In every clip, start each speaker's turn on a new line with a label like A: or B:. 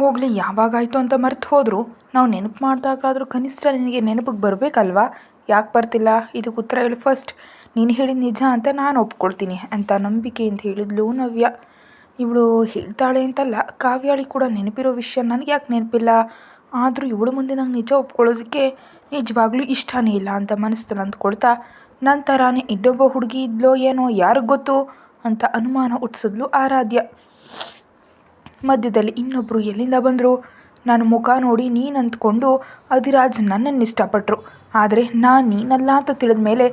A: ಹೋಗಲಿ, ಯಾವಾಗಾಯಿತು ಅಂತ ಮರ್ತು ಹೋದರೂ ನಾವು ನೆನಪು ಮಾಡಿದಾಗಾದರೂ ಕನಿಷ್ಠ ನಿನಗೆ ನೆನಪಿಗೆ ಬರಬೇಕಲ್ವಾ? ಯಾಕೆ ಬರ್ತಿಲ್ಲ? ಇದಕ್ಕೆ ಉತ್ತರ ಹೇಳು ಫಸ್ಟ್. ನೀನು ಹೇಳಿದ ನಿಜ ಅಂತ ನಾನು ಒಪ್ಕೊಳ್ತೀನಿ ಅಂತ ನಂಬಿಕೆಯಿಂದ ಹೇಳಿದ್ಲು ನವ್ಯ. ಇವಳು ಹೇಳ್ತಾಳೆ ಅಂತಲ್ಲ, ಕಾವ್ಯಾಳಿ ಕೂಡ ನೆನಪಿರೋ ವಿಷಯ ನನಗೆ ಯಾಕೆ ನೆನಪಿಲ್ಲ? ಆದರೂ ಇವಳು ಮುಂದೆ ನಂಗೆ ನಿಜ ಒಪ್ಕೊಳ್ಳೋದಕ್ಕೆ ನಿಜವಾಗ್ಲೂ ಇಷ್ಟನೇ ಇಲ್ಲ ಅಂತ ಮನಸ್ಸಲ್ಲಿ ಅಂದ್ಕೊಳ್ತಾ, ನನ್ನ ಥರಾನೇ ಇನ್ನೊಬ್ಬ ಹುಡುಗಿ ಇದ್ಲೋ ಏನೋ, ಯಾರಿಗೆ ಗೊತ್ತು ಅಂತ ಅನುಮಾನ ಹುಟ್ಟಿಸಿದ್ಲು ಆರಾಧ್ಯ. ಮಧ್ಯದಲ್ಲಿ ಇನ್ನೊಬ್ಬರು ಎಲ್ಲಿಂದ ಬಂದರು? ನನ್ನ ಮುಖ ನೋಡಿ ನೀನು ಅಂದ್ಕೊಂಡು ಅಧಿರಾಜ್ ನನ್ನನ್ನು ಇಷ್ಟಪಟ್ಟರು. ಆದರೆ ನಾನು ನೀನಲ್ಲ ಅಂತ ತಿಳಿದ ಮೇಲೆ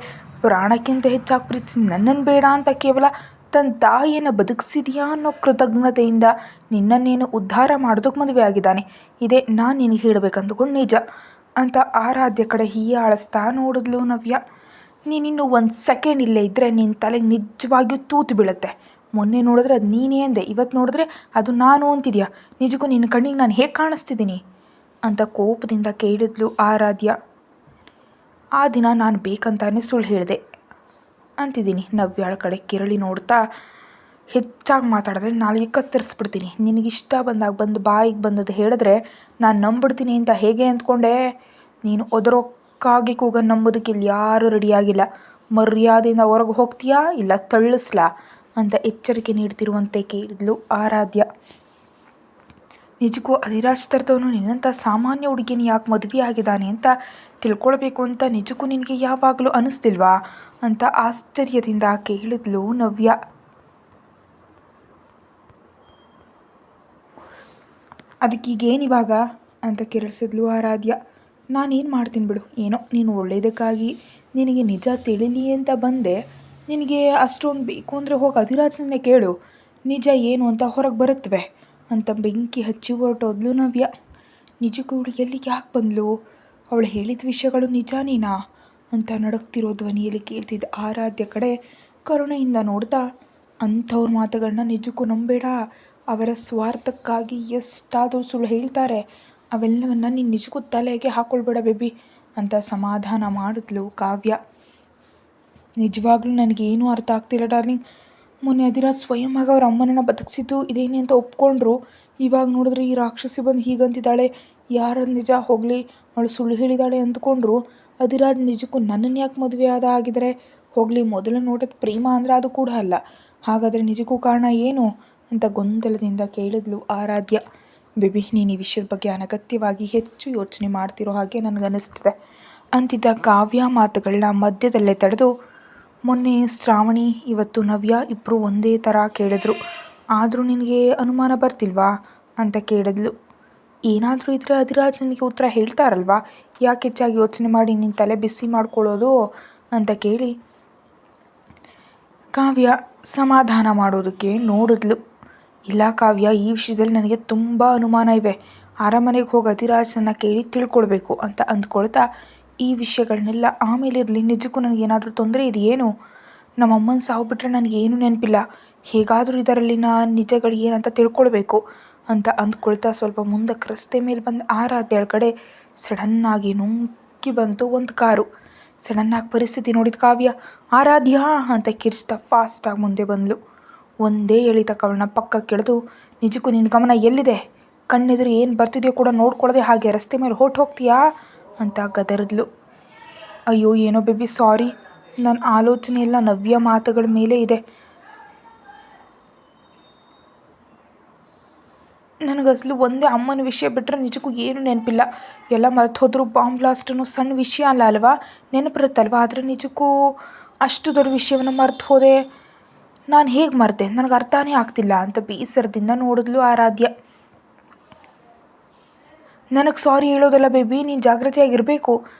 A: ಪ್ರಾಣಕ್ಕಿಂತ ಹೆಚ್ಚಾಗಿ ಪ್ರೀತಿಸಿ ನನ್ನನ್ನು ಬೇಡ ಅಂತ ಕೇವಲ ತನ್ನ ತಾಯಿಯನ್ನು ಬದುಕಿಸಿದೆಯಾ ಅನ್ನೋ ಕೃತಜ್ಞತೆಯಿಂದ ನಿನ್ನನ್ನೇನು ಉದ್ಧಾರ ಮಾಡೋದಕ್ಕೆ ಮದುವೆ ಆಗಿದ್ದಾನೆ. ಇದೇ ನಾನು ನಿನಗೆ ಹೇಳಬೇಕಂದುಕೊಂಡು ನಿಜ ಅಂತ ಆರಾಧ್ಯ ಕಡೆ ಹೀಯಾಳಿಸ್ತಾ ನೋಡಿದ್ಲು ನವ್ಯ. ನೀನಿನ್ನೂ ಒಂದು ಸೆಕೆಂಡ್ ಇಲ್ಲೇ ಇದ್ದರೆ ನಿನ್ನ ತಲೆಗೆ ನಿಜವಾಗಿಯೂ ತೂತು ಬೀಳುತ್ತೆ. ಮೊನ್ನೆ ನೋಡಿದ್ರೆ ಅದು ನೀನೇ ಅಂದೆ, ಇವತ್ತು ನೋಡಿದ್ರೆ ಅದು ನಾನು ಅಂತಿದ್ಯಾ? ನಿಜಕ್ಕೂ ನಿನ್ನ ಕಣ್ಣಿಗೆ ನಾನು ಹೇಗೆ ಕಾಣಿಸ್ತಿದ್ದೀನಿ ಅಂತ ಕೋಪದಿಂದ ಕೇಳಿದ್ಲು ಆರಾಧ್ಯ. ಆ ದಿನ ನಾನು ಬೇಕಂತಾನೆ ಸುಳ್ಳು ಹೇಳಿದೆ ಅಂತಿದ್ದೀನಿ. ನವ್ಯಾಳ ಕಡೆ ಕಿರಳಿ ನೋಡ್ತಾ, ಹೆಚ್ಚಾಗಿ ಮಾತಾಡಿದ್ರೆ ನಾಳೆಗೆ ಕತ್ತರಿಸ್ಬಿಡ್ತೀನಿ. ನಿನಗಿಷ್ಟ ಬಂದಾಗ ಬಂದು ಬಾಯಿಗೆ ಬಂದದ್ದು ಹೇಳಿದ್ರೆ ನಾನು ನಂಬಿಡ್ತೀನಿ ಅಂತ ಹೇಗೆ ಅಂದ್ಕೊಂಡೆ? ನೀನು ಒದರೋಕ್ಕಾಗಿ ಕೂಗ ನಂಬೋದಕ್ಕೆ ಇಲ್ಲಿ ಯಾರೂ ರೆಡಿಯಾಗಿಲ್ಲ. ಮರ್ಯಾದೆಯಿಂದ ಹೊರಗೆ ಹೋಗ್ತೀಯಾ ಇಲ್ಲ ತಳ್ಳಿಸ್ಲಾ ಅಂತ ಎಚ್ಚರಿಕೆ ನೀಡ್ತಿರುವಂತೆ ಕೇಳಿದ್ಲು ಆರಾಧ್ಯ. ನಿಜಕ್ಕೂ ಅಧಿರಾಜ್ ತರ್ತವನು ನಿನ್ನಂಥ ಸಾಮಾನ್ಯ ಹುಡುಗಿನ ಯಾಕೆ ಮದುವೆ ಆಗಿದ್ದಾನೆ ಅಂತ ತಿಳ್ಕೊಳ್ಬೇಕು ಅಂತ ನಿಜಕ್ಕೂ ನಿನಗೆ ಯಾವಾಗಲೂ ಅನ್ನಿಸ್ತಿಲ್ವಾ ಅಂತ ಆಶ್ಚರ್ಯದಿಂದ ಕೇಳಿದ್ಲು ನವ್ಯ. ಅದಕ್ಕೀಗೇನಿವಾಗ ಅಂತ ಕೆರಳಿಸಿದ್ಲು ಆರಾಧ್ಯ. ನಾನೇನು ಮಾಡ್ತೀನಿ ಬಿಡು, ಏನೋ ನೀನು ಒಳ್ಳೆಯದಕ್ಕಾಗಿ ನಿನಗೆ ನಿಜ ತಿಳಿಲಿ ಅಂತ ಬಂದೆ. ನಿನಗೆ ಅಷ್ಟೊಂದು ಬೇಕು ಅಂದರೆ ಹೋಗಿ ಅಧಿರಾಜ್ನೇ ಕೇಳು, ನಿಜ ಏನು ಅಂತ ಹೊರಗೆ ಬರುತ್ತವೆ ಅಂತ ಬೆಂಕಿ ಹಚ್ಚಿ ಹೊರಟೋದ್ಲು ನವ್ಯ. ನಿಜಕ್ಕೂ ಇವಳು ಎಲ್ಲಿಗೆ ಯಾಕೆ ಬಂದಳು? ಅವಳು ಹೇಳಿದ ವಿಷಯಗಳು ನಿಜಾನೇನಾ ಅಂತ ನಡಕ್ತಿರೋ ಧ್ವನಿಯಲ್ಲಿ ಕೇಳ್ತಿದ್ದ ಆರಾಧ್ಯ ಕಡೆ ಕರುಣೆಯಿಂದ ನೋಡ್ತಾ, ಅಂಥವ್ರ ಮಾತುಗಳನ್ನ ನಿಜಕ್ಕೂ ನಂಬೇಡ. ಅವರ ಸ್ವಾರ್ಥಕ್ಕಾಗಿ ಎಷ್ಟಾದರೂ ಸುಳ್ಳು ಹೇಳ್ತಾರೆ. ಅವೆಲ್ಲವನ್ನ ನೀನು ನಿಜಕ್ಕೂ ತಲೆಗೆ ಹಾಕ್ಕೊಳ್ಬೇಡ ಬೇಬಿ ಅಂತ ಸಮಾಧಾನ ಮಾಡಿದ್ಲು ಕಾವ್ಯ. ನಿಜವಾಗ್ಲೂ ನನಗೇನೂ ಅರ್ಥ ಆಗ್ತಿಲ್ಲ ಡಾರ್ಲಿಂಗ್. ಮೊನ್ನೆ ಅಧಿರಾಜ್ ಸ್ವಯಂ ಆಗಿ ಅವ್ರ ಅಮ್ಮನನ್ನು ಬದುಕಿಸಿದ್ದು ಇದೇನೆ ಅಂತ ಒಪ್ಕೊಂಡ್ರು. ಇವಾಗ ನೋಡಿದ್ರೆ ಈ ರಾಕ್ಷಸಿ ಬಂದು ಹೀಗಂತಿದ್ದಾಳೆ. ಯಾರದು ನಿಜ? ಹೋಗಲಿ, ಅವಳು ಸುಳ್ಳು ಹೇಳಿದಾಳೆ ಅಂದ್ಕೊಂಡ್ರು. ಅಧಿರಾಜ್ ನಿಜಕ್ಕೂ ನನ್ನನ್ನು ಯಾಕೆ ಮದುವೆ ಆಗಿದ್ರೆ? ಹೋಗಲಿ, ಮೊದಲು ನೋಟದ ಪ್ರೇಮ ಅಂದರೆ ಅದು ಕೂಡ ಅಲ್ಲ. ಹಾಗಾದರೆ ನಿಜಕ್ಕೂ ಕಾರಣ ಏನು ಅಂತ ಗೊಂದಲದಿಂದ ಕೇಳಿದ್ಲು ಆರಾಧ್ಯ. ಬೇಬಿ, ನೀನು ಈ ವಿಷಯದ ಬಗ್ಗೆ ಅನಗತ್ಯವಾಗಿ ಹೆಚ್ಚು ಯೋಚನೆ ಮಾಡ್ತಿರೋ ಹಾಗೆ ನನಗನ್ನಿಸ್ತಿದೆ ಅಂತಿದ್ದ ಕಾವ್ಯ ಮಾತುಗಳನ್ನ ಮಧ್ಯದಲ್ಲೇ ತಡೆದು, ಮೊನ್ನೆ ಶ್ರಾವಣಿ ಇವತ್ತು ನವ್ಯ ಇಬ್ಬರು ಒಂದೇ ಥರ ಕೇಳಿದ್ರು, ಆದರೂ ನಿನಗೆ ಅನುಮಾನ ಬರ್ತಿಲ್ವಾ ಅಂತ ಕೇಳಿದ್ಲು. ಏನಾದರೂ ಇದ್ದರೆ ಅಧಿರಾಜ್ ನನಗೆ ಉತ್ತರ ಹೇಳ್ತಾರಲ್ವಾ, ಯಾಕೆ ಹೆಚ್ಚಾಗಿ ಯೋಚನೆ ಮಾಡಿ ನಿನ್ನ ತಲೆ ಬಿಸಿ ಮಾಡ್ಕೊಳ್ಳೋದು ಅಂತ ಕೇಳಿ ಕಾವ್ಯ ಸಮಾಧಾನ ಮಾಡೋದಕ್ಕೆ ನೋಡಿದ್ಲು. ಇಲ್ಲ ಕಾವ್ಯ, ಈ ವಿಷಯದಲ್ಲಿ ನನಗೆ ತುಂಬ ಅನುಮಾನ ಇವೆ. ಅರಮನೆಗೆ ಹೋಗಿ ಅಧಿರಾಜನ್ನ ಕೇಳಿ ತಿಳ್ಕೊಳ್ಬೇಕು ಅಂತ ಅಂದ್ಕೊಳ್ತಾ, ಈ ವಿಷಯಗಳನ್ನೆಲ್ಲ ಆಮೇಲೆ ಇರಲಿ, ನಿಜಕ್ಕೂ ನನಗೇನಾದರೂ ತೊಂದರೆ ಇದೆಯೇನು? ನಮ್ಮಮ್ಮನ ಸಾವು ಬಿಟ್ಟರೆ ನನಗೇನು ನೆನಪಿಲ್ಲ. ಹೇಗಾದರೂ ಇದರಲ್ಲಿನ ನಿಜಗಳು ಏನಂತ ತಿಳ್ಕೊಳ್ಬೇಕು ಅಂತ ಅಂದ್ಕೊಳ್ತಾ ಸ್ವಲ್ಪ ಮುಂದಕ್ಕೆ ರಸ್ತೆ ಮೇಲೆ ಬಂದು ಆರಾಧ್ಯ ಕಡೆ ಸಡನ್ನಾಗಿ ನುಂಕಿ ಬಂತು ಒಂದು ಕಾರು. ಸಡನ್ನಾಗಿ ಪರಿಸ್ಥಿತಿ ನೋಡಿದ ಕಾವ್ಯ ಆರಾಧ್ಯ ಅಂತ ಕಿರಿಸ್ತಾ ಫಾಸ್ಟಾಗಿ ಮುಂದೆ ಬಂದಳು. ಒಂದೇ ಎಳಿತಕ್ಕೆ ಅವಳನ್ನ ಪಕ್ಕಕ್ಕೆ ಎಳೆದು, ನಿಜಕ್ಕೂ ನಿನ್ನ ಗಮನ ಎಲ್ಲಿದೆ? ಕಣ್ಣೆದುರು ಏನು ಬರ್ತಿದೆಯೋ ಕೂಡ ನೋಡ್ಕೊಳ್ಳದೆ ಹಾಗೆ ರಸ್ತೆ ಮೇಲೆ ಹೋಗ್ತೀಯಾ ಅಂತ ಗದರಿದ್ಲು. ಅಯ್ಯೋ ಏನೋ ಬೇಬಿ, ಸಾರಿ, ನನ್ನ ಆಲೋಚನೆ ಎಲ್ಲ ನವ್ಯ ಮಾತುಗಳ ಮೇಲೆ ಇದೆ. ನನಗಸಲು ಒಂದೇ ಅಮ್ಮನ ವಿಷಯ ಬಿಟ್ಟರೆ ನಿಜಕ್ಕೂ ಏನೂ ನೆನಪಿಲ್ಲ. ಎಲ್ಲ ಮರೆತು ಹೋದರೂ ಬಾಂಬ್ ಬ್ಲಾಸ್ಟ್ ಅನ್ನೋ ಸಣ್ಣ ವಿಷಯ ಅಲ್ಲ ಅಲ್ವಾ, ನೆನಪಿರುತ್ತಲ್ವ. ಆದರೆ ನಿಜಕ್ಕೂ ಅಷ್ಟು ದೊಡ್ಡ ವಿಷಯವನ್ನು ಮರೆತು ಹೋದೆ. ನಾನು ಹೇಗೆ ಮರೆತೆ? ನನಗೆ ಅರ್ಥನೇ ಆಗ್ತಿಲ್ಲ ಅಂತ ಬೇಸರದಿಂದ ನೋಡಿದ್ಲು ಆರಾಧ್ಯ. ನನಗೆ ಸಾರಿ ಹೇಳೋದಲ್ಲ ಬೇಬಿ, ನೀನು ಜಾಗೃತಿಯಾಗಿರಬೇಕು.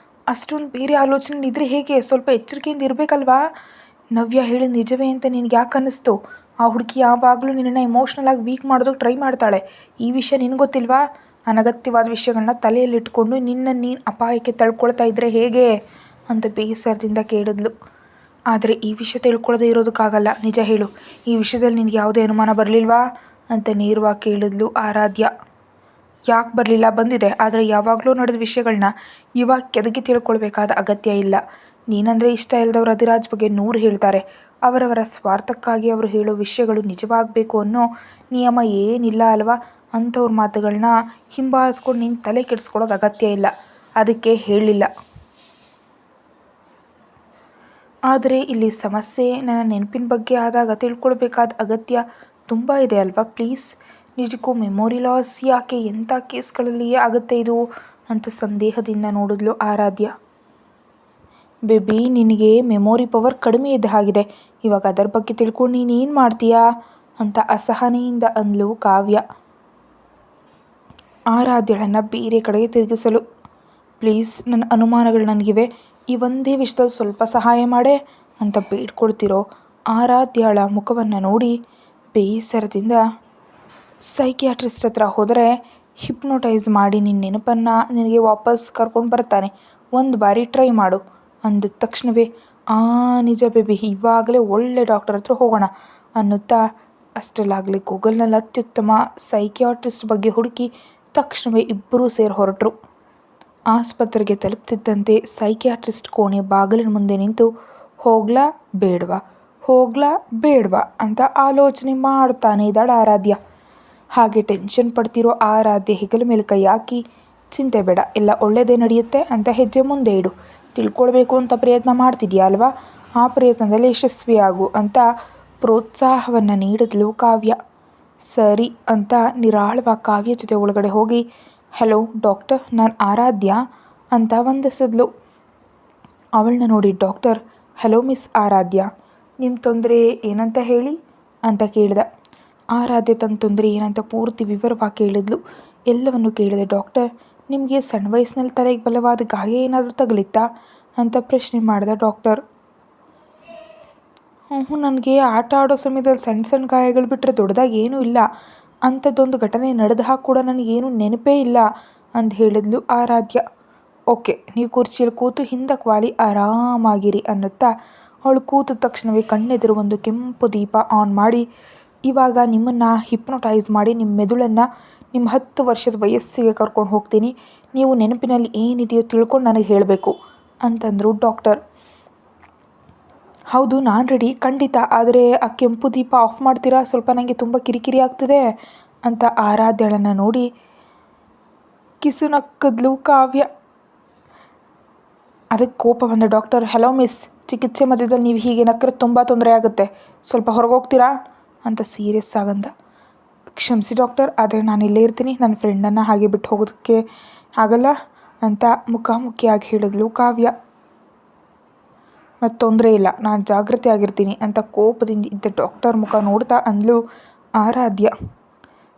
A: ಅಷ್ಟೊಂದು ಬೇರೆ ಆಲೋಚನೆ ಇದ್ದರೆ ಹೇಗೆ? ಸ್ವಲ್ಪ ಎಚ್ಚರಿಕೆಯಿಂದ ಇರಬೇಕಲ್ವಾ? ನವ್ಯ ಹೇಳಿದ ನಿಜವೇ ಅಂತ ನಿನಗೆ ಯಾಕೆ ಅನ್ನಿಸ್ತು? ಆ ಹುಡುಗಿ ಯಾವಾಗಲೂ ನಿನ್ನನ್ನು ಇಮೋಷ್ನಲ್ ಆಗಿ ವೀಕ್ ಮಾಡೋದಕ್ಕೆ ಟ್ರೈ ಮಾಡ್ತಾಳೆ. ಈ ವಿಷಯ ನಿನಗೆ ಗೊತ್ತಿಲ್ವಾ? ಅನಗತ್ಯವಾದ ವಿಷಯಗಳನ್ನ ತಲೆಯಲ್ಲಿಟ್ಕೊಂಡು ನೀನು ಅಪಾಯಕ್ಕೆ ತಳ್ಕೊಳ್ತಾ ಇದ್ದರೆ ಹೇಗೆ ಅಂತ ಬೇಸರದಿಂದ ಕೇಳಿದ್ಲು. ಆದರೆ ಈ ವಿಷಯ ತಿಳ್ಕೊಳ್ಳದೆ ಇರೋದಕ್ಕಾಗಲ್ಲ. ನಿಜ ಹೇಳು, ಈ ವಿಷಯದಲ್ಲಿ ನಿನಗೆ ಯಾವುದೇ ಅನುಮಾನ ಬರಲಿಲ್ವಾ ಅಂತ ನೇರವಾಗಿ ಕೇಳಿದ್ಲು ಆರಾಧ್ಯ. ಯಾಕೆ ಬರಲಿಲ್ಲ? ಬಂದಿದೆ. ಆದರೆ ಯಾವಾಗಲೂ ನಡೆದ ವಿಷಯಗಳನ್ನ ಇವಾಗ ಕೆದಕಿ ತಿಳ್ಕೊಳ್ಬೇಕಾದ ಅಗತ್ಯ ಇಲ್ಲ. ನೀನಂದರೆ ಇಷ್ಟ ಇಲ್ಲದವರು ಅಧಿರಾಜ್ ಬಗ್ಗೆ 100 ಹೇಳ್ತಾರೆ. ಅವರವರ ಸ್ವಾರ್ಥಕ್ಕಾಗಿ ಅವರು ಹೇಳೋ ವಿಷಯಗಳು ನಿಜವಾಗಬೇಕು ಅನ್ನೋ ನಿಯಮ ಏನಿಲ್ಲ ಅಲ್ವಾ? ಅಂಥವ್ರ ಮಾತುಗಳನ್ನ ಹಿಂಬಾಲಿಸ್ಕೊಂಡು ನೀನು ತಲೆ ಕೆಡಿಸ್ಕೊಳ್ಳೋದು ಅಗತ್ಯ ಇಲ್ಲ, ಅದಕ್ಕೆ ಹೇಳಿಲ್ಲ. ಆದರೆ ಇಲ್ಲಿ ಸಮಸ್ಯೆ ನನ್ನ ನೆನಪಿನ ಬಗ್ಗೆ ಆದಾಗ ತಿಳ್ಕೊಳ್ಬೇಕಾದ ಅಗತ್ಯ ತುಂಬ ಇದೆ ಅಲ್ವಾ ಪ್ಲೀಸ್. ನಿಜಕ್ಕೂ ಮೆಮೊರಿ ಲಾಸ್ ಯಾಕೆ, ಎಂಥ ಕೇಸ್ಗಳಲ್ಲಿ ಆಗುತ್ತೆ ಇದು ಅಂತ ಸಂದೇಹದಿಂದ ನೋಡಿದ್ಲು ಆರಾಧ್ಯ. ಬೇಬಿ, ನಿನಗೆ ಮೆಮೊರಿ ಪವರ್ ಕಡಿಮೆ ಇದ್ದ ಹಾಗಿದೆ, ಇವಾಗ ಅದರ ಬಗ್ಗೆ ತಿಳ್ಕೊಂಡು ನೀನೇನು ಮಾಡ್ತೀಯಾ ಅಂತ ಅಸಹನೆಯಿಂದ ಅಂದ್ಲು ಕಾವ್ಯ ಆರಾಧ್ಯಳನ್ನು ಬೇರೆ ಕಡೆಗೆ ತಿರುಗಿಸಲು. ಪ್ಲೀಸ್, ನನ್ನ ಅನುಮಾನಗಳು ನನಗಿವೆ, ಈ ಒಂದೇ ವಿಷಯದಲ್ಲಿ ಸ್ವಲ್ಪ ಸಹಾಯ ಮಾಡೆ ಅಂತ ಬೇಡ್ಕೊಳ್ತಿರೋ ಆರಾಧ್ಯಳ ಮುಖವನ್ನು ನೋಡಿ ಬೇಸರದಿಂದ, ಸೈಕಿಯಾಟ್ರಿಸ್ಟ್ ಹತ್ರ ಹೋದರೆ ಹಿಪ್ನೋಟೈಸ್ ಮಾಡಿ ನಿನ್ನ ನೆನಪನ್ನು ನಿನಗೆ ವಾಪಸ್ ಕರ್ಕೊಂಡು ಬರ್ತಾನೆ, ಒಂದು ಬಾರಿ ಟ್ರೈ ಮಾಡು ಅಂದ ತಕ್ಷಣವೇ ನಿಜ ಬೇಬಿ, ಇವಾಗಲೇ ಒಳ್ಳೆ ಡಾಕ್ಟರ್ ಹತ್ರ ಹೋಗೋಣ ಅನ್ನುತ್ತಾ ಅಷ್ಟರಲ್ಲಾಗಲೇ ಗೂಗಲ್ನಲ್ಲಿ ಅತ್ಯುತ್ತಮ ಸೈಕಿಯಾಟ್ರಿಸ್ಟ್ ಬಗ್ಗೆ ಹುಡುಕಿ ತಕ್ಷಣವೇ ಇಬ್ಬರೂ ಸೇರಿ ಹೊರಟರು. ಆಸ್ಪತ್ರೆಗೆ ತಲುಪ್ತಿದ್ದಂತೆ ಸೈಕಿಯಾಟ್ರಿಸ್ಟ್ ಕೋಣೆ ಬಾಗಿಲಿನ ಮುಂದೆ ನಿಂತು ಹೋಗ್ಲಾ ಬೇಡವಾ ಅಂತ ಆಲೋಚನೆ ಮಾಡ್ತಾನೆ ಇದ್ದಾಳೆ ಆರಾಧ್ಯ. ಹಾಗೆ ಟೆನ್ಷನ್ ಪಡ್ತಿರೋ ಆರಾಧ್ಯ ಹೆಗಲ ಮೇಲೆ ಕೈ ಹಾಕಿ, ಚಿಂತೆ ಬೇಡ, ಎಲ್ಲ ಒಳ್ಳೆಯದೇ ನಡೆಯುತ್ತೆ ಅಂತ ಹೆಜ್ಜೆ ಮುಂದೆ ಇಡು, ತಿಳ್ಕೊಳ್ಬೇಕು ಅಂತ ಪ್ರಯತ್ನ ಮಾಡ್ತಿದ್ಯಾ ಅಲ್ವಾ, ಆ ಪ್ರಯತ್ನದಲ್ಲಿ ಯಶಸ್ವಿಯಾಗು ಅಂತ ಪ್ರೋತ್ಸಾಹವನ್ನು ನೀಡಿದ್ಲು ಕಾವ್ಯ. ಸರಿ ಅಂತ ನಿರಾಳವಾಗಿ ಕಾವ್ಯ ಜೊತೆ ಒಳಗಡೆ ಹೋಗಿ, ಹಲೋ ಡಾಕ್ಟರ್, ನಾನು ಆರಾಧ್ಯ ಅಂತ ವಂದಿಸಿದ್ಲು. ಅವಳನ್ನ ನೋಡಿ ಡಾಕ್ಟರ್, ಹಲೋ ಮಿಸ್ ಆರಾಧ್ಯ, ನಿಮ್ಮ ತೊಂದರೆ ಏನಂತ ಹೇಳಿ ಅಂತ ಕೇಳಿದ. ಆರಾಧ್ಯ ತನ್ನ ತೊಂದರೆ ಏನಂತ ಪೂರ್ತಿ ವಿವರವಾಗಿ ಕೇಳಿದ್ಲು. ಎಲ್ಲವನ್ನು ಕೇಳಿದೆ ಡಾಕ್ಟರ್, ನಿಮಗೆ ಸಣ್ಣ ವಯಸ್ಸಿನಲ್ಲಿ ತಲೆಗೆ ಬಲವಾದ ಗಾಯ ಏನಾದರೂ ತಗಲಿತ್ತಾ ಅಂತ ಪ್ರಶ್ನೆ ಮಾಡಿದ ಡಾಕ್ಟರ್. ನನಗೆ ಆಟ ಆಡೋ ಸಮಯದಲ್ಲಿ ಸಣ್ಣ ಸಣ್ಣ ಗಾಯಗಳು ಬಿಟ್ಟರೆ ದೊಡ್ಡದಾಗಿ ಏನೂ ಇಲ್ಲ, ಅಂಥದ್ದೊಂದು ಘಟನೆ ನಡೆದಾಗ ಕೂಡ ನನಗೇನು ನೆನಪೇ ಇಲ್ಲ ಅಂತ ಹೇಳಿದ್ಲು ಆರಾಧ್ಯ. ಓಕೆ, ನೀವು ಕುರ್ಚಿಯಲ್ಲಿ ಕೂತು ಹಿಂದಕ್ಕೆ ವಾಲಿ ಆರಾಮಾಗಿರಿ ಅನ್ನುತ್ತಾ ಅವಳು ಕೂತ ತಕ್ಷಣವೇ ಕಣ್ಣೆದುರು ಒಂದು ಕೆಂಪು ದೀಪ ಆನ್ ಮಾಡಿ, ಇವಾಗ ನಿಮ್ಮನ್ನು ಹಿಪ್ನೋಟೈಸ್ ಮಾಡಿ ನಿಮ್ಮ ಮೆದುಳನ್ನು ನಿಮ್ಮ 10 ವರ್ಷದ ವಯಸ್ಸಿಗೆ ಕರ್ಕೊಂಡು ಹೋಗ್ತೀನಿ, ನೀವು ನೆನಪಿನಲ್ಲಿ ಏನಿದೆಯೋ ತಿಳ್ಕೊಂಡು ನನಗೆ ಹೇಳಬೇಕು ಅಂತಂದರು ಡಾಕ್ಟರ್. ಹೌದು, ನಾನು ರೆಡಿ ಖಂಡಿತ, ಆದರೆ ಆ ಕೆಂಪು ದೀಪ ಆಫ್ ಮಾಡ್ತೀರಾ, ಸ್ವಲ್ಪ ನನಗೆ ತುಂಬ ಕಿರಿಕಿರಿ ಆಗ್ತಿದೆ ಅಂತ ಆರಾಧ್ಯಳನ್ನು ನೋಡಿ ಕಿಸುನಕ್ಕದ್ಲು ಕಾವ್ಯ. ಅದಕ್ಕೆ ಕೋಪ ಬಂದ ಡಾಕ್ಟರ್, ಹಲೋ ಮಿಸ್, ಚಿಕಿತ್ಸೆ ಮಧ್ಯದಲ್ಲಿ ನೀವು ಹೀಗೆ ನಕ್ಕರೆ ತುಂಬ ತೊಂದರೆ ಆಗುತ್ತೆ, ಸ್ವಲ್ಪ ಹೊರಗೋಗ್ತೀರಾ ಅಂತ ಸೀರಿಯಸ್ ಆಗಂದ. ಕ್ಷಮಿಸಿ ಡಾಕ್ಟರ್, ಆದರೆ ನಾನು ಇಲ್ಲೇ ಇರ್ತೀನಿ, ನನ್ನ ಫ್ರೆಂಡನ್ನು ಹಾಗೆ ಬಿಟ್ಟು ಹೋಗೋದಕ್ಕೆ ಆಗಲ್ಲ ಅಂತ ಮುಖಾಮುಖಿಯಾಗಿ ಹೇಳಿದ್ಲು ಕಾವ್ಯ. ಮತ್ತು ತೊಂದರೆ ಇಲ್ಲ, ನಾನು ಜಾಗೃತಿ ಆಗಿರ್ತೀನಿ ಅಂತ ಕೋಪದಿಂದ ಇದ್ದ ಡಾಕ್ಟರ್ ಮುಖ ನೋಡ್ತಾ ಅಂದ್ಲು ಆರಾಧ್ಯ.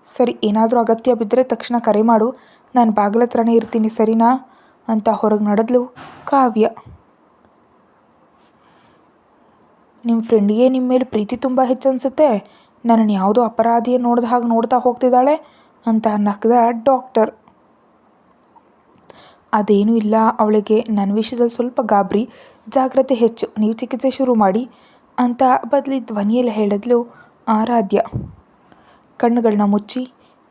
A: ಸರಿ, ಏನಾದರೂ ಅಗತ್ಯ ಬಿದ್ದರೆ ತಕ್ಷಣ ಕರೆ ಮಾಡು, ನಾನು ಬಾಗಿಲ ಹತ್ರನೇ ಇರ್ತೀನಿ ಸರಿನಾ ಅಂತ ಹೊರಗೆ ನಡೆದ್ಲು ಕಾವ್ಯ. ನಿಮ್ಮ ಫ್ರೆಂಡಿಗೆ ನಿಮ್ಮ ಮೇಲೆ ಪ್ರೀತಿ ತುಂಬ ಹೆಚ್ಚು ಅನಿಸುತ್ತೆ, ನನ್ನನ್ನು ಯಾವುದೋ ಅಪರಾಧಿಯ ನೋಡಿದ ಹಾಗೆ ನೋಡ್ತಾ ಹೋಗ್ತಿದ್ದಾಳೆ ಅಂತ ನಕ್ಕದ ಡಾಕ್ಟರ್. ಅದೇನೂ ಇಲ್ಲ, ಅವಳಿಗೆ ನನ್ನ ವಿಷಯದಲ್ಲಿ ಸ್ವಲ್ಪ ಗಾಬರಿ, ಜಾಗ್ರತೆ ಹೆಚ್ಚು, ನೀವು ಚಿಕಿತ್ಸೆ ಶುರು ಮಾಡಿ ಅಂತ ಬದಲಿ ಧ್ವನಿಯಲ್ಲಿ ಹೇಳಿದ್ಲು ಆರಾಧ್ಯ. ಕಣ್ಣುಗಳನ್ನ ಮುಚ್ಚಿ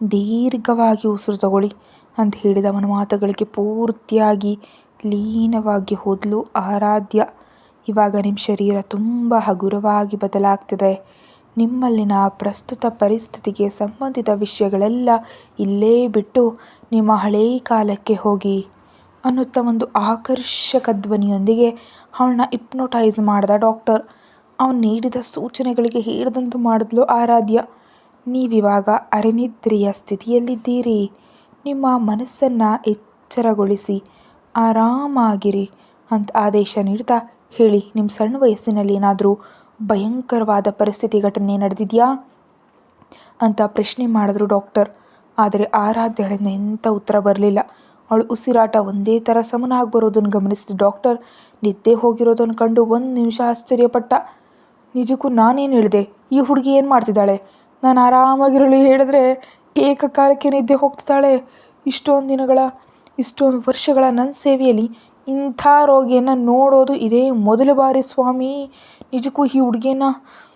A: ದೀರ್ಘವಾಗಿ ಉಸಿರು ತಗೊಳ್ಳಿ ಅಂತ ಹೇಳಿದ ಅವನ ಮಾತುಗಳಿಗೆ ಪೂರ್ತಿಯಾಗಿ ಲೀನವಾಗಿ ಹೋದ್ಲು ಆರಾಧ್ಯ. ಇವಾಗ ನಿಮ್ಮ ಶರೀರ ತುಂಬ ಹಗುರವಾಗಿ ಬದಲಾಗ್ತಿದೆ, ನಿಮ್ಮಲ್ಲಿನ ಪ್ರಸ್ತುತ ಪರಿಸ್ಥಿತಿಗೆ ಸಂಬಂಧಿತ ವಿಷಯಗಳೆಲ್ಲ ಇಲ್ಲೇ ಬಿಟ್ಟು ನಿಮ್ಮ ಹಳೇ ಕಾಲಕ್ಕೆ ಹೋಗಿ ಅನ್ನುತ್ತಾ ಒಂದು ಆಕರ್ಷಕ ಧ್ವನಿಯೊಂದಿಗೆ ಅವಳನ್ನ ಹಿಪ್ನೋಟೈಸ್ ಮಾಡಿದ ಡಾಕ್ಟರ್. ಅವನು ನೀಡಿದ ಸೂಚನೆಗಳಿಗೆ ಹೇಳಿದಂತೂ ಮಾಡಿದ್ಲು ಆರಾಧ್ಯ. ನೀವಿವಾಗ ಅರೆನಿದ್ರೆಯ ಸ್ಥಿತಿಯಲ್ಲಿದ್ದೀರಿ, ನಿಮ್ಮ ಮನಸ್ಸನ್ನು ಎಚ್ಚರಗೊಳಿಸಿ ಆರಾಮಾಗಿರಿ ಅಂತ ಆದೇಶ ನೀಡ್ತಾ, ಹೇಳಿ, ನಿಮ್ಮ ಸಣ್ಣ ವಯಸ್ಸಿನಲ್ಲಿ ಏನಾದರೂ ಭಯಂಕರವಾದ ಪರಿಸ್ಥಿತಿ ಘಟನೆ ನಡೆದಿದೆಯಾ ಅಂತ ಪ್ರಶ್ನೆ ಮಾಡಿದ್ರು ಡಾಕ್ಟರ್. ಆದರೆ ಆರಾಧ್ಯಳಿಂದ ಎಂಥ ಉತ್ತರ ಬರಲಿಲ್ಲ. ಅವಳು ಉಸಿರಾಟ ಒಂದೇ ಥರ ಸಮನಾಗಿ ಬರೋದನ್ನು ಗಮನಿಸಿದ ಡಾಕ್ಟರ್ ನಿದ್ದೆ ಹೋಗಿರೋದನ್ನು ಕಂಡು 1 ನಿಮಿಷ ಆಶ್ಚರ್ಯಪಟ್ಟ. ನಿಜಕ್ಕೂ ನಾನೇನು ಹೇಳಿದೆ, ಈ ಹುಡುಗಿ ಏನು ಮಾಡ್ತಿದ್ದಾಳೆ, ನಾನು ಆರಾಮಾಗಿರಲು ಹೇಳಿದ್ರೆ ಏಕಕಾಲಕ್ಕೆ ನಿದ್ದೆ ಹೋಗ್ತಿದ್ದಾಳೆ. ಇಷ್ಟೊಂದು ವರ್ಷಗಳ ನನ್ನ ಸೇವೆಯಲ್ಲಿ ಇಂಥ ರೋಗಿಯನ್ನು ನೋಡೋದು ಇದೇ ಮೊದಲ ಬಾರಿ ಸ್ವಾಮಿ, ನಿಜಕ್ಕೂ ಈ ಹುಡುಗಿಯನ್ನ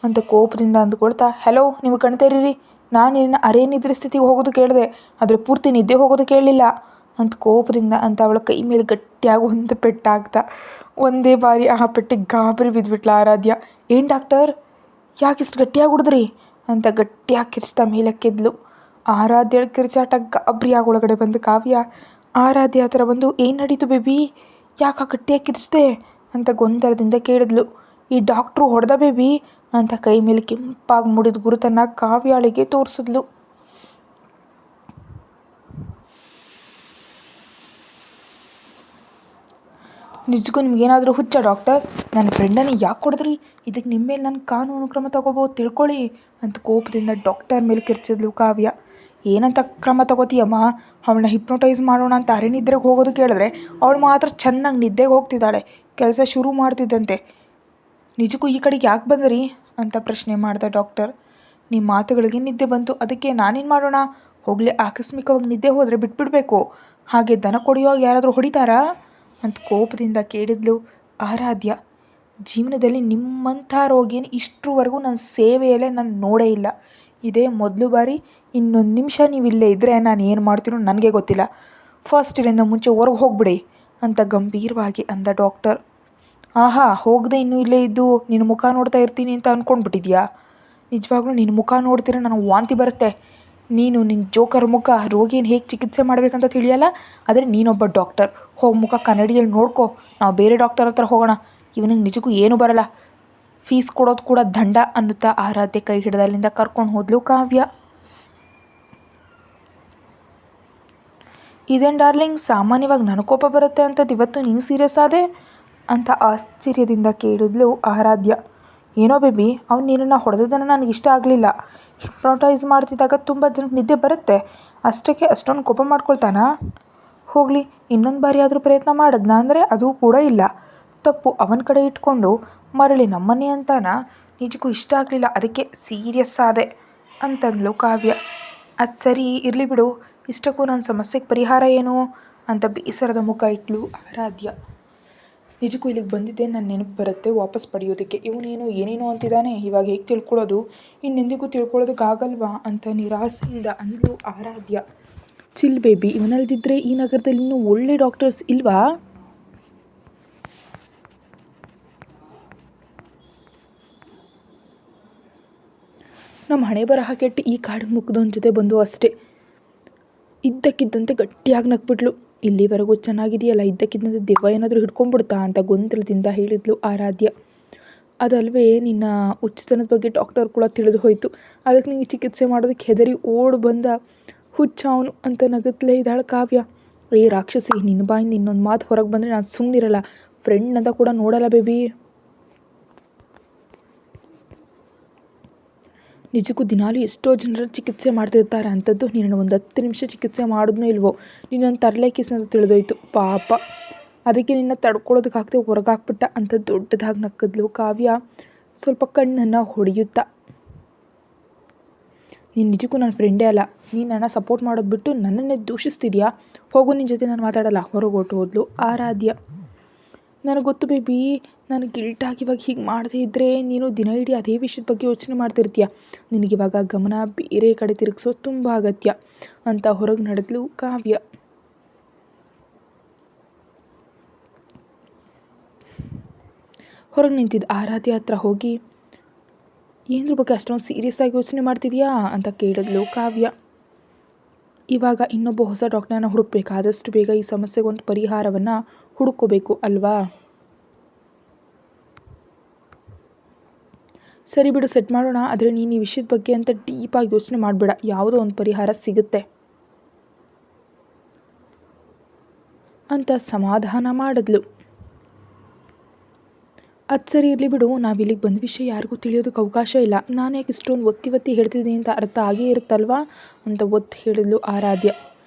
A: ಅಂತ ಕೋಪದಿಂದ ಅಂದುಕೊಳ್ತಾ, ಹಲೋ, ನೀವು ಕಣ್ತೆರೀರಿ, ನಾನು ನಿನ್ನ ಅರೆನಿದ್ರೆ ಸ್ಥಿತಿಗೆ ಹೋಗೋದು ಕೇಳಿದೆ, ಆದರೆ ಪೂರ್ತಿ ನಿದ್ದೆ ಹೋಗೋದು ಕೇಳಲಿಲ್ಲ ಅಂತ ಕೋಪದಿಂದ ಅಂತ ಅವಳ ಕೈ ಮೇಲೆ ಗಟ್ಟಿಯಾಗಿ ಒಂದು ಪೆಟ್ಟಾಗ್ತಾ ಒಂದೇ ಬಾರಿ ಆ ಪೆಟ್ಟಿಗೆ ಗಾಬರಿ ಬಿದ್ದುಬಿಟ್ಲ ಆರಾಧ್ಯ. ಏನು ಡಾಕ್ಟರ್, ಯಾಕಿಷ್ಟು ಗಟ್ಟಿಯಾಗಿ ಹೊಡೆದ್ರಿ ಅಂತ ಗಟ್ಟಿಯಾಗಿ ಕಿರ್ಚ್ತಾ ಮೇಲಕ್ಕೆದ್ಲು ಆರಾಧ್ಯ ಕಿರ್ಚಾಟ ಗಾಬರಿಯಾಗಿ ಒಳಗಡೆ ಬಂದು ಕಾವ್ಯ ಆರಾಧ್ಯ ಹತ್ರ ಬಂದು ಏನು ನಡೀತು ಬೇಬಿ, ಯಾಕೆ ಗಟ್ಟಿಯಾಗಿ ಕಿರ್ಚಿದೆ ಅಂತ ಗೊಂದಲದಿಂದ ಕೇಳಿದ್ಲು. ಈ ಡಾಕ್ಟ್ರು ಹೊಡೆದ ಬೇಬಿ ಅಂತ ಕೈ ಮೇಲೆ ಕೆಂಪಾಗಿ ಮುಡಿದ ಗುರುತನ್ನು ಕಾವ್ಯಾಳಿಗೆ ತೋರಿಸಿದ್ಲು. ನಿಜಕ್ಕೂ ನಿಮ್ಗೇನಾದರೂ ಹುಚ್ಚ ಡಾಕ್ಟರ್, ನನ್ನ ಫ್ರೆಂಡನ್ನು ಯಾಕೆ ಕೊಡಿದ್ರಿ, ಇದಕ್ಕೆ ನಿಮ್ಮ ಮೇಲೆ ನಾನು ಕಾನೂನು ಕ್ರಮ ತಗೋಬೋದು ತಿಳ್ಕೊಳ್ಳಿ ಅಂತ ಕೋಪದಿಂದ ಡಾಕ್ಟರ್ ಮೇಲೆ ಕಿರ್ಚಿದ್ಲು ಕಾವ್ಯ. ಏನಂತ ಕ್ರಮ ತಗೋತೀಯಮ್ಮ, ಅವಳನ್ನ ಹಿಪ್ನೋಟೈಸ್ ಮಾಡೋಣ ಅಂತ ನಿದ್ರೆಗೆ ಹೋಗೋದು ಕೇಳಿದ್ರೆ ಅವಳು ಮಾತ್ರ ಚೆನ್ನಾಗಿ ನಿದ್ದೆಗೆ ಹೋಗ್ತಿದ್ದಾಳೆ, ಕೆಲಸ ಶುರು ಮಾಡ್ತಿದ್ದಂತೆ. ನಿಜಕ್ಕೂ ಈ ಕಡೆಗೆ ಯಾಕೆ ಬಂದ್ರಿ ಅಂತ ಪ್ರಶ್ನೆ ಮಾಡ್ದ ಡಾಕ್ಟರ್. ನಿಮ್ಮ ಮಾತುಗಳಿಗೆ ನಿದ್ದೆ ಬಂತು, ಅದಕ್ಕೆ ನಾನೇನು ಮಾಡೋಣ, ಹೋಗಲಿ ಆಕಸ್ಮಿಕವಾಗಿ ನಿದ್ದೆ ಹೋದರೆ ಬಿಟ್ಬಿಡ್ಬೇಕು, ಹಾಗೆ ದನ ಕೊಡಿಯುವಾಗ ಯಾರಾದರೂ ಹೊಡಿತಾರಾ ಅಂತ ಕೋಪದಿಂದ ಕೇಳಿದ್ಲು ಆರಾಧ್ಯ. ಜೀವನದಲ್ಲಿ ನಿಮ್ಮಂಥ ರೋಗಿನ ಇಷ್ಟರವರೆಗೂ ನನ್ನ ಸೇವೆಯಲ್ಲೇ ನಾನು ನೋಡೇ ಇಲ್ಲ, ಇದೇ ಮೊದಲು ಬಾರಿ. ಇನ್ನೊಂದು ನಿಮಿಷ ನೀವು ಇಲ್ಲೇ ಇದ್ದರೆ ನಾನು ಏನು ಮಾಡ್ತೀನೋ ನನಗೆ ಗೊತ್ತಿಲ್ಲ, ಫಸ್ಟ್ ಇಲ್ಲಿಂದ ಮುಂಚೆ ಹೊರಗೆ ಹೋಗ್ಬಿಡಿ ಅಂತ ಗಂಭೀರವಾಗಿ ಅಂದ ಡಾಕ್ಟರ್. ಆಹಾ, ಹೋಗದೆ ಇನ್ನೂ ಇಲ್ಲೇ ಇದ್ದು ನಿನ್ನ ಮುಖ ನೋಡ್ತಾ ಇರ್ತೀನಿ ಅಂತ ಅಂದ್ಕೊಂಡ್ಬಿಟ್ಟಿದ್ಯಾ, ನಿಜವಾಗ್ಲೂ ನಿನ್ನ ಮುಖ ನೋಡ್ತೀರ ನನಗೆ ವಾಂತಿ ಬರುತ್ತೆ. ನೀನು ನಿನ್ನ ಜೋಕರ್ ಮುಖ, ರೋಗಿನ ಹೇಗೆ ಚಿಕಿತ್ಸೆ ಮಾಡಬೇಕಂತ ತಿಳಿಯಲ್ಲ, ಆದರೆ ನೀನೊಬ್ಬ ಡಾಕ್ಟರ್, ಹೋಗಿ ಮುಖ ಕನ್ನಡಿಯಲ್ಲಿ ನೋಡ್ಕೊ, ನಾವು ಬೇರೆ ಡಾಕ್ಟರ್ ಹತ್ರ ಹೋಗೋಣ, ಇವನಿಗೆ ನಿಜಕ್ಕೂ ಏನೂ ಬರಲ್ಲ, ಫೀಸ್ ಕೊಡೋದು ಕೂಡ ದಂಡ ಅನ್ನುತ್ತಾ ಆರಾಧ್ಯ ಕೈ ಹಿಡಿದು ಅಲ್ಲಿಂದ ಕರ್ಕೊಂಡು ಹೋದ್ಲು ಕಾವ್ಯ. ಇದೇನು ಡಾರ್ಲಿಂಗ್, ಸಾಮಾನ್ಯವಾಗಿ ನನಗೆ ಕೋಪ ಬರುತ್ತೆ ಅಂತದ್ದು ಇವತ್ತು ನೀನು ಸೀರಿಯಸ್ ಆದೆ ಅಂತ ಆಶ್ಚರ್ಯದಿಂದ ಕೇಳಿದ್ಲು ಆರಾಧ್ಯ. ಏನೋ ಬೇಬಿ, ಅವ್ನು ನಿನ್ನನ್ನು ಹೊಡೆದದನ್ನು ನನಗೆ ಇಷ್ಟ ಆಗಲಿಲ್ಲ, ಹಿಪ್ನೋಟೈಸ್ ಮಾಡ್ತಿದ್ದಾಗ ತುಂಬ ಜನಕ್ಕೆ ನಿದ್ದೆ ಬರುತ್ತೆ, ಅಷ್ಟಕ್ಕೆ ಅಷ್ಟೊಂದು ಕೋಪ ಮಾಡ್ಕೊಳ್ತಾನಾ, ಹೋಗಲಿ ಇನ್ನೊಂದು ಬಾರಿ ಆದರೂ ಪ್ರಯತ್ನ ಮಾಡಿದ್ನ ಅಂದರೆ ಅದು ಕೂಡ ಇಲ್ಲ, ತಪ್ಪು ಅವನ ಕಡೆ ಇಟ್ಕೊಂಡು ಮರಳಿ ನಮ್ಮನೆ ಅಂತಾನ, ನಿಜಕ್ಕೂ ಇಷ್ಟ ಆಗಲಿಲ್ಲ ಅದಕ್ಕೆ ಸೀರಿಯಸ್ ಆದೆ ಅಂತಂದ್ಲು ಕಾವ್ಯ. ಅದು ಸರಿ ಇರಲಿ ಬಿಡು, ಇಷ್ಟಕ್ಕೂ ನನ್ನ ಸಮಸ್ಯೆಗೆ ಪರಿಹಾರ ಏನು ಅಂತ ಬೇಸರದ ಮುಖ ಇಟ್ಲು ಆರಾಧ್ಯ. ನಿಜಕ್ಕೂ ಇಲ್ಲಿಗೆ ಬಂದಿದ್ದೆ ನನ್ನ ನೆನಪು ಬರುತ್ತೆ ವಾಪಸ್ ಪಡೆಯೋದಕ್ಕೆ, ಇವನೇನೋ ಏನೇನೋ ಅಂತಿದ್ದಾನೆ, ಇವಾಗ ಹೇಗೆ ತಿಳ್ಕೊಳ್ಳೋದು, ಇನ್ನೆಂದಿಗೂ ತಿಳ್ಕೊಳ್ಳೋದಕ್ಕಾಗಲ್ವಾ ಅಂತ ನಿರಾಸೆಯಿಂದ ಅಂದ್ಲು ಆರಾಧ್ಯ. ಚಿಲ್ ಬೇಬಿ, ಇವನಲ್ದಿದ್ರೆ ಈ ನಗರದಲ್ಲಿ ಇನ್ನೂ ಒಳ್ಳೆ ಡಾಕ್ಟರ್ಸ್ ಇಲ್ವಾ. ನಮ್ಮ ಹಣೆ ಬರಹ ಕೆಟ್ಟು ಈ ಕಾಡು ಮುಗ್ದೊಂದು ಜೊತೆ ಬಂದು ಅಷ್ಟೇ. ಇದ್ದಕ್ಕಿದ್ದಂತೆ ಗಟ್ಟಿಯಾಗಿ ನಕ್ಬಿಟ್ಲು. ಇಲ್ಲಿವರೆಗೂ ಚೆನ್ನಾಗಿದೆಯಲ್ಲ, ಇದ್ದಕ್ಕಿದ್ದಂತೆ ದೆವ್ವ ಏನಾದರೂ ಹಿಡ್ಕೊಂಡ್ಬಿಡ್ತಾ ಅಂತ ಗೊಂದಲದಿಂದ ಹೇಳಿದ್ಲು ಆರಾಧ್ಯ. ಅದಲ್ವೇ ನಿನ್ನ ಹುಚ್ಚತನದ ಬಗ್ಗೆ ಡಾಕ್ಟರ್ ಕೂಡ ತಿಳಿದು ಹೋಯಿತು, ಅದಕ್ಕೆ ನಿಮಗೆ ಚಿಕಿತ್ಸೆ ಮಾಡೋದಕ್ಕೆ ಹೆದರಿ ಓಡ್ ಬಂದ ಹುಚ್ಚ ಅವನು ಅಂತ ನಗತ್ಲೇ ಇದ್ದಾಳೆ ಕಾವ್ಯ. ಏ ರಾಕ್ಷಸಿ, ನಿನ್ನ ಬಾಯಿಂದ ಇನ್ನೊಂದು ಮಾತು ಹೊರಗೆ ಬಂದರೆ ನಾನು ಸುಮ್ಮನಿರಲ್ಲ, ಫ್ರೆಂಡ್ ಅಂತ ಕೂಡ ನೋಡಲ್ಲ ಬೇಬಿ. ನಿಜಕ್ಕೂ ದಿನಾಲೂ ಎಷ್ಟೋ ಜನರ ಚಿಕಿತ್ಸೆ ಮಾಡ್ತಿರ್ತಾರೆ, ಅಂಥದ್ದು ನೀನು ಒಂದು 10 ನಿಮಿಷ ಚಿಕಿತ್ಸೆ ಮಾಡಿದ್ನೋ ಇಲ್ವೋ, ನೀನೊಂದು ತರಲೆ ಅಂತ ತಿಳಿದೋಯ್ತು ಪಾಪ, ಅದಕ್ಕೆ ನಿನ್ನ ತಡ್ಕೊಳ್ಳೋದಕ್ಕಾಗದೆ ಹೊರಗಾಕ್ಬಿಟ್ಟ ಅಂತ ದೊಡ್ಡದಾಗಿ ನಕ್ಕದ್ಲು ಕಾವ್ಯ ಸ್ವಲ್ಪ ಕಣ್ಣನ್ನು ಹೊಡೆಯುತ್ತಾ. ನೀನು ನಿಜಕ್ಕೂ ನನ್ನ ಫ್ರೆಂಡೇ ಅಲ್ಲ, ನೀನು ನನ್ನ ಸಪೋರ್ಟ್ ಮಾಡೋದು ಬಿಟ್ಟು ನನ್ನನ್ನೇ ದೂಷಿಸ್ತಿದ್ಯಾ, ಹೋಗು ನಿನ್ನ ಜೊತೆ ನಾನು ಮಾತಾಡಲ್ಲ, ಹೊರಗೋಟು ಹೋದ್ಲು ಆರಾಧ್ಯ. ನನಗೆ ಗೊತ್ತು ಬೇಬಿ, ನಾನು ಗಿಲ್ಟಾಗಿ ಇವಾಗ ಹೀಗೆ ಮಾಡದೇ ಇದ್ದರೆ ನೀನು ದಿನ ಇಡೀ ಅದೇ ವಿಷಯದ ಬಗ್ಗೆ ಯೋಚನೆ ಮಾಡ್ತಿರ್ತೀಯ, ನಿನಗಿವಾಗ ಗಮನ ಬೇರೆ ಕಡೆ ತಿರುಗಿಸೋದು ತುಂಬ ಅಗತ್ಯ ಅಂತ ಹೊರಗೆ ನಡೆದ್ಲು ಕಾವ್ಯ. ಹೊರಗೆ ನಿಂತಿದ್ದ ಆರಾಧ್ಯ ಹತ್ರ ಹೋಗಿ ಏನ್ರ ಬಗ್ಗೆ ಅಷ್ಟೊಂದು ಸೀರಿಯಸ್ ಆಗಿ ಯೋಚನೆ ಮಾಡ್ತಿದ್ಯಾ ಅಂತ ಕೇಳಿದ್ಲು ಕಾವ್ಯ. ಇವಾಗ ಇನ್ನೊಬ್ಬ ಹೊಸ ಡಾಕ್ಟರ್ನ ಹುಡುಕ್ಬೇಕು, ಆದಷ್ಟು ಬೇಗ ಈ ಸಮಸ್ಯೆಗೊಂದು ಪರಿಹಾರವನ್ನು ಹುಡುಕೋಬೇಕು ಅಲ್ವಾ. ಸರಿ ಬಿಡು, ಸೆಟ್ ಮಾಡೋಣ, ಆದರೆ ನೀನು ಈ ವಿಷಯದ ಬಗ್ಗೆ ಅಂತ ಡೀಪಾಗಿ ಯೋಚನೆ ಮಾಡಬೇಡ, ಯಾವುದೋ ಒಂದು ಪರಿಹಾರ ಸಿಗುತ್ತೆ ಅಂತ ಸಮಾಧಾನ ಮಾಡಿದ್ಲು. ಅದು ಸರಿ ಇರಲಿ ಬಿಡು, ನಾವಿಲ್ಲಿಗೆ ಬಂದ ವಿಷಯ ಯಾರಿಗೂ ತಿಳಿಯೋದಕ್ಕೆ ಅವಕಾಶ ಇಲ್ಲ, ನಾನು ಯಾಕೆ ಇಷ್ಟೊಂದು ಒತ್ತಿ ಹೇಳ್ತಿದ್ದೀನಿ ಅಂತ ಅರ್ಥ ಆಗೇ ಇರುತ್ತಲ್ವಾ ಅಂತ ಒತ್ತು ಹೇಳಿದ್ಲು ಆರಾಧ್ಯ.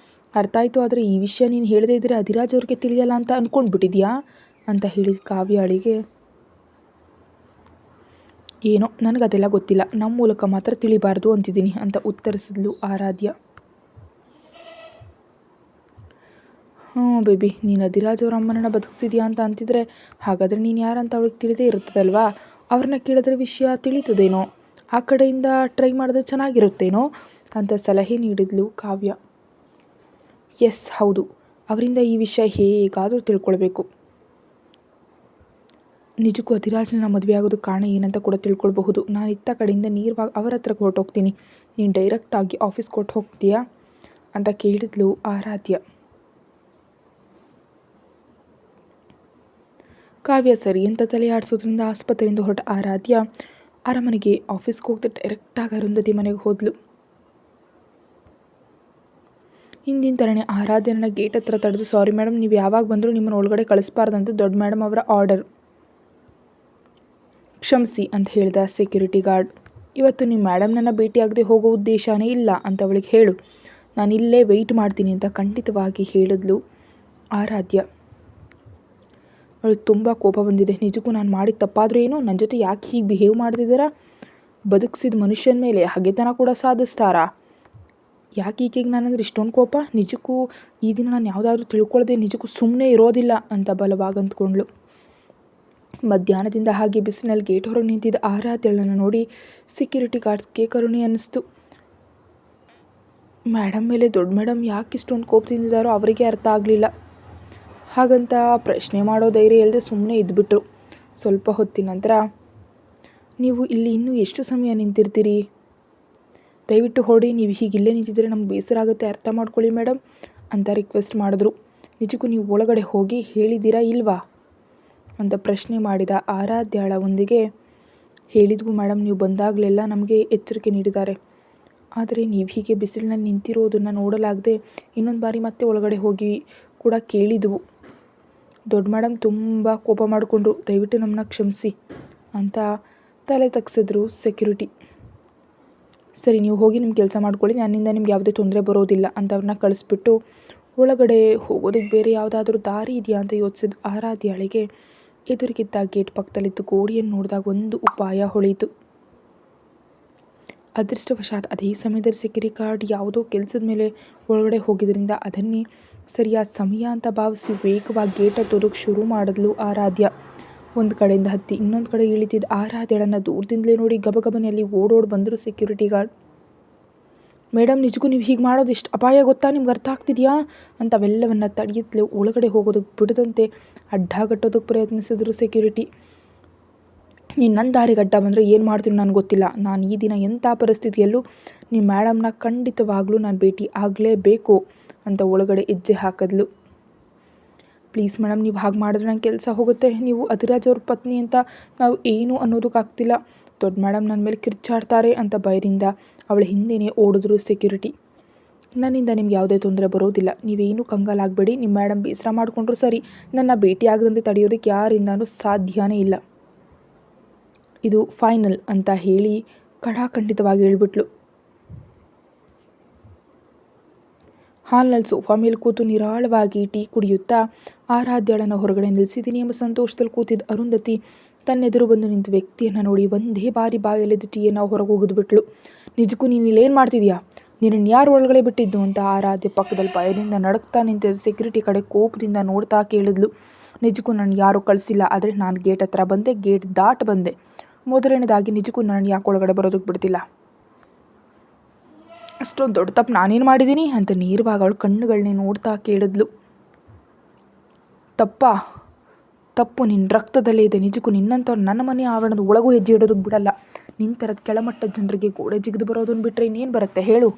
A: ಅರ್ಥ ಆಯಿತು, ಆದರೆ ಈ ವಿಷಯ ನೀನು ಹೇಳದೇ ಇದ್ದರೆ ಅಧಿರಾಜ್ ಅವ್ರಿಗೆ ತಿಳಿಯಲ್ಲ ಅಂತ ಅಂದ್ಕೊಂಡ್ಬಿಟ್ಟಿದ್ಯಾ ಅಂತ ಹೇಳಿದ ಕಾವ್ಯಾಳಿಗೆ. ಏನೋ ನನಗದೆಲ್ಲ ಗೊತ್ತಿಲ್ಲ, ನಮ್ಮ ಮೂಲಕ ಮಾತ್ರ ತಿಳಿಬಾರ್ದು ಅಂತಿದ್ದೀನಿ ಅಂತ ಉತ್ತರಿಸಿದ್ಲು ಆರಾಧ್ಯ. ಬೇಬಿ, ನೀನು ಅಧಿರಾಜ್ ಅವ್ರ ಅಮ್ಮನನ್ನು ಬದುಕಿಸಿದ್ಯಾ ಅಂತ ಅಂತಿದ್ರೆ ಹಾಗಾದರೆ ನೀನು ಯಾರಂತ ಅವಳಿಗೆ ತಿಳಿದೇ ಇರುತ್ತದಲ್ವಾ, ಅವ್ರನ್ನ ಕೇಳಿದ್ರೆ ವಿಷಯ ತಿಳಿತದೇನೋ, ಆ ಕಡೆಯಿಂದ ಟ್ರೈ ಮಾಡಿದ್ರೆ ಚೆನ್ನಾಗಿರುತ್ತೇನೋ ಅಂತ ಸಲಹೆ ನೀಡಿದ್ಲು ಕಾವ್ಯ. ಎಸ್ ಹೌದು, ಅವರಿಂದ ಈ ವಿಷಯ ಹೇಗಾದರೂ ತಿಳ್ಕೊಳ್ಬೇಕು. ನಿಜಕ್ಕೂ ಅಧಿರಾಜ್ನ ಮದುವೆ ಆಗೋದಕ್ಕೆ ಕಾರಣ ಏನಂತ ಕೂಡ ತಿಳ್ಕೊಳ್ಬಹುದು. ನಾನು ಇತ್ತ ಕಡೆಯಿಂದ ನೇರವಾಗಿ ಅವರ ಹತ್ರ ಹೊರಟೋಗ್ತೀನಿ, ನೀನು ಡೈರೆಕ್ಟಾಗಿ ಆಫೀಸ್ ಕೊಟ್ಟು ಹೋಗ್ತೀಯಾ ಅಂತ ಕೇಳಿದ್ಲು ಆರಾಧ್ಯ. ಕಾವ್ಯ ಸರಿ ಅಂತ ತಲೆ ಆಡಿಸೋದ್ರಿಂದ ಆಸ್ಪತ್ರೆಯಿಂದ ಹೊರಟ ಆರಾಧ್ಯ ಅರಮನೆಗೆ ಆಫೀಸ್ಗೆ ಹೋಗ್ತಾ ಡೈರೆಕ್ಟಾಗಿ ಅರುಂಧತಿ ಮನೆಗೆ ಹೋದ್ಲು. ಹಿಂದಿನ ಥರನೇ ಆರಾಧ್ಯನ ಗೇಟ್ ಹತ್ರ ತಡೆದು, ಸಾರಿ ಮೇಡಮ್, ನೀವು ಯಾವಾಗ ಬಂದರೂ ನಿಮ್ಮನ್ನು ಒಳಗಡೆ ಕಳಿಸ್ಬಾರ್ದಂತ ದೊಡ್ಡ ಮೇಡಮ್ ಅವರ ಆರ್ಡರ್, ಕ್ಷಮಿಸಿ ಅಂತ ಹೇಳಿದ ಸೆಕ್ಯೂರಿಟಿ ಗಾರ್ಡ್. ಇವತ್ತು ನಿಮ್ಮ ಮೇಡಮ್ನನ್ನು ಭೇಟಿಯಾಗದೆ ಹೋಗೋ ಉದ್ದೇಶನೇ ಇಲ್ಲ ಅಂತ ಅವಳಿಗೆ ಹೇಳು, ನಾನು ಇಲ್ಲೇ ವೆಯ್ಟ್ ಮಾಡ್ತೀನಿ ಅಂತ ಖಂಡಿತವಾಗಿ ಹೇಳಿದ್ಲು ಆರಾಧ್ಯ. ಅವಳಿಗೆ ತುಂಬ ಕೋಪ ಬಂದಿದೆ. ನಿಜಕ್ಕೂ ನಾನು ಮಾಡಿದ ತಪ್ಪಾದರೂ ಏನು, ನನ್ನ ಜೊತೆ ಯಾಕೆ ಹೀಗೆ ಬಿಹೇವ್ ಮಾಡ್ತಿದ್ದೀರಾ, ಬದುಕಿಸಿದ ಮನುಷ್ಯನ ಮೇಲೆ ಹಗೆತನ ಕೂಡ ಸಾಧಿಸ್ತಾರಾ, ಯಾಕೆ ಈಕೆಗೆ ನಾನಂದ್ರೆ ಇಷ್ಟೊಂದು ಕೋಪ, ನಿಜಕ್ಕೂ ಈ ದಿನ ನಾನು ಯಾವುದಾದ್ರೂ ತಿಳ್ಕೊಳ್ಳದೆ ನಿಜಕ್ಕೂ ಸುಮ್ಮನೆ ಇರೋದಿಲ್ಲ ಅಂತ ಬಲವಾಗಿ ಅಂದ್ಕೊಂಡ್ಳು. ಮಧ್ಯಾಹ್ನದಿಂದ ಹಾಗೆ ಬಿಸಿಲಿನಲ್ಲಿ ಗೇಟ್ ಹೊರಗೆ ನಿಂತಿದ್ದ ಆರಾಧ್ಯಳನ್ನು ನೋಡಿ ಸೆಕ್ಯೂರಿಟಿ ಗಾರ್ಡ್ಸ್ಗೆ ಕರುಣೆ ಅನ್ನಿಸ್ತು. ಮೇಡಮ್ ಮೇಲೆ ದೊಡ್ಡ ಮೇಡಮ್ ಯಾಕೆ ಇಷ್ಟೊಂದು ಕೋಪ ತಿಂದಿದ್ದಾರೋ ಅವರಿಗೆ ಅರ್ಥ ಆಗಲಿಲ್ಲ. ಹಾಗಂತ ಪ್ರಶ್ನೆ ಮಾಡೋ ಧೈರ್ಯ ಇಲ್ಲದೆ ಸುಮ್ಮನೆ ಇದ್ಬಿಟ್ರು. ಸ್ವಲ್ಪ ಹೊತ್ತಿನ ನಂತರ, ನೀವು ಇಲ್ಲಿ ಇನ್ನೂ ಎಷ್ಟು ಸಮಯ ನಿಂತಿರ್ತೀರಿ, ದಯವಿಟ್ಟು ಹೊರಡಿ, ನೀವು ಹೀಗಿಲ್ಲೇ ನಿಂತಿದ್ದರೆ ನಮ್ಗೆ ಬೇಸರ ಆಗುತ್ತೆ, ಅರ್ಥ ಮಾಡ್ಕೊಳ್ಳಿ ಮೇಡಮ್ ಅಂತ ರಿಕ್ವೆಸ್ಟ್ ಮಾಡಿದ್ರು. ನಿಜಕ್ಕೂ ನೀವು ಒಳಗಡೆ ಹೋಗಿ ಹೇಳಿದ್ದೀರಾ ಇಲ್ವಾ ಅಂತ ಪ್ರಶ್ನೆ ಮಾಡಿದ ಆರಾಧ್ಯಾಳ ಒಂದಿಗೆ, ಹೇಳಿದ್ವು ಮೇಡಮ್, ನೀವು ಬಂದಾಗಲೆಲ್ಲ ನಮಗೆ ಎಚ್ಚರಿಕೆ ನೀಡಿದ್ದಾರೆ, ಆದರೆ ನೀವು ಹೀಗೆ ಬಿಸಿಲಿನಲ್ಲಿ ನಿಂತಿರೋದನ್ನು ನೋಡಲಾಗದೆ ಇನ್ನೊಂದು ಬಾರಿ ಮತ್ತೆ ಒಳಗಡೆ ಹೋಗಿ ಕೂಡ ಕೇಳಿದ್ವು. ದೊಡ್ಡ ಮೇಡಮ್ ತುಂಬ ಕೋಪ ಮಾಡಿಕೊಂಡ್ರು, ದಯವಿಟ್ಟು ನಮ್ಮನ್ನ ಕ್ಷಮಿಸಿ ಅಂತ ತಲೆ ತಗ್ಸಿದ್ರು ಸೆಕ್ಯೂರಿಟಿ. ಸರಿ, ನೀವು ಹೋಗಿ ನಿಮ್ಮ ಕೆಲಸ ಮಾಡ್ಕೊಳ್ಳಿ, ನನ್ನಿಂದ ನಿಮ್ಗೆ ಯಾವುದೇ ತೊಂದರೆ ಬರೋದಿಲ್ಲ ಅಂತ ಅವ್ರನ್ನ ಕಳಿಸ್ಬಿಟ್ಟು ಒಳಗಡೆ ಹೋಗೋದಕ್ಕೆ ಬೇರೆ ಯಾವುದಾದ್ರೂ ದಾರಿ ಇದೆಯಾ ಅಂತ ಯೋಚಿಸಿದ ಆರಾಧ್ಯಾಳಿಗೆ ಎದುರಿಗಿದ್ದ ಗೇಟ್ ಪಕ್ಕದಲ್ಲಿದ್ದು ಗೋಡೆಯನ್ನು ನೋಡಿದಾಗ ಒಂದು ಉಪಾಯ ಹೊಳೆಯಿತು. ಅದೃಷ್ಟವಶಾತ್ ಅದೇ ಸಮಯದಲ್ಲಿ ಸೆಕ್ಯೂರಿಟಿ ಗಾರ್ಡ್ ಯಾವುದೋ ಕೆಲಸದ ಮೇಲೆ ಒಳಗಡೆ ಹೋಗಿದ್ದರಿಂದ ಅದನ್ನೇ ಸರಿಯಾದ ಸಮಯ ಅಂತ ಭಾವಿಸಿ ವೇಗವಾಗಿ ಗೇಟ್ ಹತ್ತೋದಕ್ಕೆ ಶುರು ಮಾಡಿದ್ಲು ಆರಾಧ್ಯ. ಒಂದು ಕಡೆಯಿಂದ ಹತ್ತಿ ಇನ್ನೊಂದು ಕಡೆ ಇಳಿತಿದ್ದ ಆರಾಧ್ಯಳನ್ನು ದೂರದಿಂದಲೇ ನೋಡಿ ಗಬಗಬನೆ ಅಲ್ಲಿ ಓಡೋಡಿ ಬಂದರು ಸೆಕ್ಯೂರಿಟಿ ಗಾರ್ಡ್. ಮೇಡಮ್, ನಿಜಕ್ಕೂ ನೀವು ಹೀಗೆ ಮಾಡೋದು ಎಷ್ಟು ಅಪಾಯ ಗೊತ್ತಾ, ನಿಮ್ಗೆ ಅರ್ಥ ಆಗ್ತಿದೆಯಾ ಅಂತ ಅವೆಲ್ಲವನ್ನು ತಡೆಯುತ್ತಲೇ ಒಳಗಡೆ ಹೋಗೋದಕ್ಕೆ ಬಿಡದಂತೆ ಅಡ್ಡಗಟ್ಟೋದಕ್ಕೆ ಪ್ರಯತ್ನಿಸಿದ್ರು ಸೆಕ್ಯೂರಿಟಿ. ನೀನು ನನ್ನ ದಾರಿಗೆ ಅಡ್ಡ ಬಂದರೆ ಏನು ಮಾಡ್ತೀನಿ ನನಗೆ ಗೊತ್ತಿಲ್ಲ, ನಾನು ಈ ದಿನ ಎಂಥ ಪರಿಸ್ಥಿತಿಯಲ್ಲೂ ನಿಮ್ಮ ಮೇಡಮ್ನ ಖಂಡಿತವಾಗ್ಲೂ ನಾನು ಭೇಟಿ ಆಗಲೇಬೇಕು ಅಂತ ಒಳಗಡೆ ಹೆಜ್ಜೆ ಹಾಕಿದ್ಲು. ಪ್ಲೀಸ್ ಮೇಡಮ್, ನೀವು ಹಾಗೆ ಮಾಡಿದ್ರೆ ನನ್ನ ಕೆಲಸ ಹೋಗುತ್ತೆ, ನೀವು ಅಧಿರಾಜ್ ಅವ್ರ ಪತ್ನಿ ಅಂತ ನಾವು ಏನು ಅನ್ನೋದಕ್ಕಾಗ್ತಿಲ್ಲ, ದೊಡ್ಡ ಮೇಡಮ್ ನನ್ನ ಮೇಲೆ ಕಿರ್ಚಾಡ್ತಾರೆ ಅಂತ ಭಯದಿಂದ ಅವಳ ಹಿಂದೆಯೇ ಓಡಿದ್ರು ಸೆಕ್ಯೂರಿಟಿ. ನನ್ನಿಂದ ನಿಮ್ಗೆ ಯಾವುದೇ ತೊಂದರೆ ಬರೋದಿಲ್ಲ, ನೀವೇನು ಕಂಗಾಲಾಗಬೇಡಿ, ನಿಮ್ಮ ಮೇಡಮ್ ಬೇಸರ ಮಾಡಿಕೊಂಡ್ರು ಸರಿ, ನನ್ನ ಭೇಟಿ ಆಗದಂತೆ ತಡೆಯೋದಕ್ಕೆ ಯಾರಿಂದನೂ ಸಾಧ್ಯನೇ ಇಲ್ಲ, ಇದು ಫೈನಲ್ ಅಂತ ಹೇಳಿ ಖಡಾಖಂಡಿತವಾಗಿ ಹೇಳ್ಬಿಟ್ಲು. ಹಾಲ್ನಲ್ಲಿ ಸೋಫಾ ಮೇಲೆ ಕೂತು ನಿರಾಳವಾಗಿ ಟೀ ಕುಡಿಯುತ್ತಾ ಆರಾಧ್ಯಳನ್ನು ಹೊರಗಡೆ ನಿಲ್ಲಿಸಿದ್ದೀನಿ ಎಂಬ ಸಂತೋಷದಲ್ಲಿ ಕೂತಿದ್ದ ಅರುಂಧತಿ ತನ್ನೆದುರು ಬಂದು ನಿಂತ ವ್ಯಕ್ತಿಯನ್ನು ನೋಡಿ ಒಂದೇ ಬಾರಿ ಬಾಯಲ್ಲಿದ್ದ ಟೀಯನ್ನು ಹೊರಗೆ ಒಗೆದುಬಿಟ್ಲು. ನಿಜಕ್ಕೂ ನೀನು ಇಲ್ಲೇನು ಮಾಡ್ತಿದ್ಯಾ, ನಿನ್ನನ್ನು ಯಾರು ಒಳಗಡೆ ಬಿಟ್ಟಿದ್ದು ಅಂತ ಆರಾಧ್ಯ ಪಕ್ಕದಲ್ಲಿ ಭಯದಿಂದ ನಡುಕ್ತಾ ನಿಂತಿದ್ದ ಸೆಕ್ಯೂರಿಟಿ ಕಡೆ ಕೋಪದಿಂದ ನೋಡ್ತಾ ಕೇಳಿದ್ಲು. ನಿಜಕ್ಕೂ ನಾನು ಯಾರೂ ಕಳಿಸಿಲ್ಲ, ಆದರೆ ನಾನು ಗೇಟ್ ಹತ್ರ ಬಂದೆ, ಗೇಟ್ ದಾಟ್ ಬಂದೆ, ಮೊದಲನೇದಾಗಿ ನಿಜಕ್ಕೂ ನಾನು ಯಾಕೆ ಒಳಗಡೆ ಬರೋದಕ್ಕೆ ಬಿಡ್ತಿಲ್ಲ, ಅಷ್ಟೊಂದು ದೊಡ್ಡ ತಪ್ಪು ನಾನೇನು ಮಾಡಿದ್ದೀನಿ ಅಂತ ನೇರವಾಗಿ ಅವಳು ಕಣ್ಣುಗಳನ್ನೇ ನೋಡ್ತಾ ಕೇಳಿದ್ಲು. ತಪ್ಪು ನಿನ್ನ ರಕ್ತದಲ್ಲೇ ಇದೆ, ನಿಜಕ್ಕೂ ನಿನ್ನಂಥವ್ರು ನನ್ನ ಮನೆ ಆವರಣದ ಒಳಗೂ ಹೆಜ್ಜೆ ಇಡೋದಕ್ಕೆ ಬಿಡಲ್ಲ, ನಿನ್ನ ಥರದ ಕೆಳಮಟ್ಟದ ಜನರಿಗೆ ಗೋಡೆ ಜಿಗಿದು ಬರೋದನ್ನು ಬಿಟ್ಟರೆ ಇನ್ನೇನು ಬರುತ್ತೆ ಹೇಳು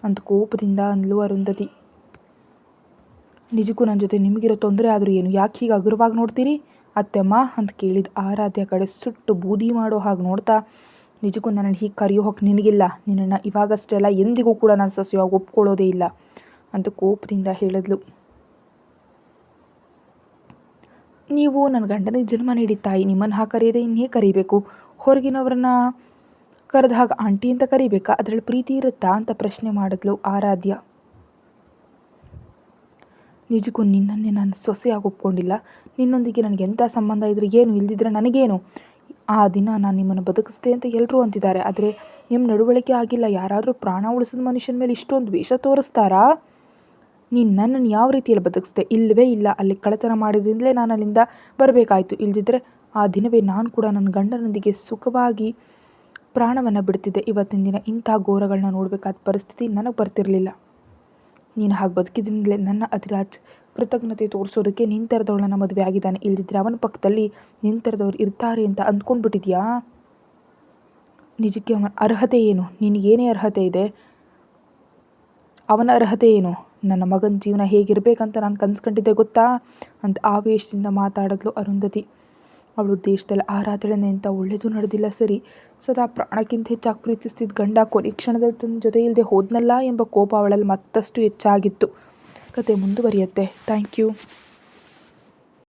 A: ಅಂತ ಕೋಪದಿಂದ ಅಂದ್ಲು ಅರುಂಧತಿ. ನಿಜಕ್ಕೂ ನನ್ನ ಜೊತೆ ನಿಮಗಿರೋ ತೊಂದರೆ ಆದರೂ ಏನು, ಯಾಕೆ ಹೀಗೆ ಹಗುರವಾಗಿ ನೋಡ್ತೀರಿ ಅತ್ತೆಮ್ಮ ಅಂತ ಕೇಳಿದ ಆರಾಧ್ಯ ಕಡೆ ಸುಟ್ಟು ಬೂದಿ ಮಾಡೋ ಹಾಗೆ ನೋಡ್ತಾ, ನಿಜಕ್ಕೂ ನನ್ನನ್ನು ಹೀಗೆ ಕರೆಯೋ ಹೋಗಿ ನಿನಗಿಲ್ಲ, ನಿನ್ನನ್ನು ಇವಾಗಷ್ಟೇ ಅಲ್ಲ ಎಂದಿಗೂ ಕೂಡ ನಾನು ಸಸ್ಯವಾಗಿ ಒಪ್ಕೊಳ್ಳೋದೇ ಇಲ್ಲ ಅಂತ ಕೋಪದಿಂದ ಹೇಳಿದ್ಲು. ನೀವು ನನ್ನ ಗಂಡನಿಗೆ ಜನ್ಮ ನೀಡಿದ ತಾಯಿ, ನಿಮ್ಮನ್ನು ಹಾಗೆ ಕರೆಯದೆ ಇನ್ನೇ ಕರಿಬೇಕು, ಹೊರಗಿನವ್ರನ್ನ ಕರೆದ ಹಾಗೆ ಆಂಟಿ ಅಂತ ಕರಿಬೇಕಾ, ಅದರಲ್ಲಿ ಪ್ರೀತಿ ಇರುತ್ತಾ ಅಂತ ಪ್ರಶ್ನೆ ಮಾಡಿದ್ಲು ಆರಾಧ್ಯ. ನಿಜಕ್ಕೂ ನಿನ್ನನ್ನೇ ನಾನು ಸೊಸೆಯಾಗಿ ಒಪ್ಕೊಂಡಿಲ್ಲ, ನಿನ್ನೊಂದಿಗೆ ನನಗೆ ಎಂಥ ಸಂಬಂಧ ಇದ್ರೆ ಏನು, ಇಲ್ದಿದ್ರೆ ನನಗೇನು, ಆ ದಿನ ನಾನು ನಿಮ್ಮನ್ನು ಬದುಕಿಸ್ದೆ ಅಂತ ಎಲ್ಲರೂ ಅಂತಿದ್ದಾರೆ, ಆದರೆ ನಿಮ್ಮ ನಡವಳಿಕೆ ಆಗಿಲ್ಲ, ಯಾರಾದರೂ ಪ್ರಾಣ ಉಳಿಸಿದ ಮನುಷ್ಯನ ಮೇಲೆ ಇಷ್ಟೊಂದು ದ್ವೇಷ ತೋರಿಸ್ತಾರಾ, ನೀನು ನನ್ನನ್ನು ಯಾವ ರೀತಿಯಲ್ಲಿ ಬದುಕಿಸ್ದೆ, ಇಲ್ಲವೇ ಇಲ್ಲ, ಅಲ್ಲಿ ಕಳ್ಳತನ ಮಾಡಿದ್ರಿಂದಲೇ ನಾನು ಅಲ್ಲಿಂದ ಬರಬೇಕಾಯಿತು, ಇಲ್ದಿದ್ರೆ ಆ ದಿನವೇ ನಾನು ಕೂಡ ನನ್ನ ಗಂಡನೊಂದಿಗೆ ಸುಖವಾಗಿ ಪ್ರಾಣವನ್ನು ಬಿಡ್ತಿದ್ದೆ, ಇವತ್ತಿನ ದಿನ ಇಂಥ ಘೋರಗಳನ್ನ ನೋಡಬೇಕಾದ ಪರಿಸ್ಥಿತಿ ನನಗೆ ಬರ್ತಿರಲಿಲ್ಲ, ನೀನು ಹಾಗೆ ಬದುಕಿದ್ರಿಂದಲೇ ನನ್ನ ಅಧಿರಾಜ್ ಕೃತಜ್ಞತೆ ತೋರಿಸೋದಕ್ಕೆ ನಿನ್ನ ಥರದವಳನ್ನ ಮದುವೆ ಆಗಿದ್ದಾನೆ. ಇಲ್ದಿದ್ರೆ ಅವನ ಪಕ್ಕದಲ್ಲಿ ನಿನ್ನ ಥರದವ್ರು ಇರ್ತಾರೆ ಅಂತ ಅಂದ್ಕೊಂಡ್ಬಿಟ್ಟಿದ್ಯಾ? ನಿಜಕ್ಕೆ ಅವನ ಅರ್ಹತೆ ಏನು? ನಿನಗೇನೇ ಅರ್ಹತೆ ಇದೆ? ಅವನ ಅರ್ಹತೆ ಏನು? ನನ್ನ ಮಗನ ಜೀವನ ಹೇಗಿರಬೇಕಂತ ನಾನು ಕನ್ಸ್ಕೊಂಡಿದ್ದೆ ಗೊತ್ತಾ ಅಂತ ಆವೇಶದಿಂದ ಮಾತಾಡಿದ್ಲು ಅರುಂಧತಿ. ಅವಳು ದೇಶದಲ್ಲಿ ಆ ರಾತ್ರಿನೇ ಅಂತ ಒಳ್ಳೆಯದು ನಡೆದಿಲ್ಲ ಸರಿ, ಸದಾ ಪ್ರಾಣಕ್ಕಿಂತ ಹೆಚ್ಚಾಗಿ ಪ್ರೀತಿಸ್ತಿದ್ದ ಗಂಡ ಕೊನೆ ಕ್ಷಣದಲ್ಲಿ ತನ್ನ ಜೊತೆ ಇಲ್ಲದೆ ಹೋದ್ನಲ್ಲ ಎಂಬ ಕೋಪ ಅವಳಲ್ಲಿ ಮತ್ತಷ್ಟು ಹೆಚ್ಚಾಗಿತ್ತು. ಕತೆ ಮುಂದುವರಿಯುತ್ತೆ. Thank you.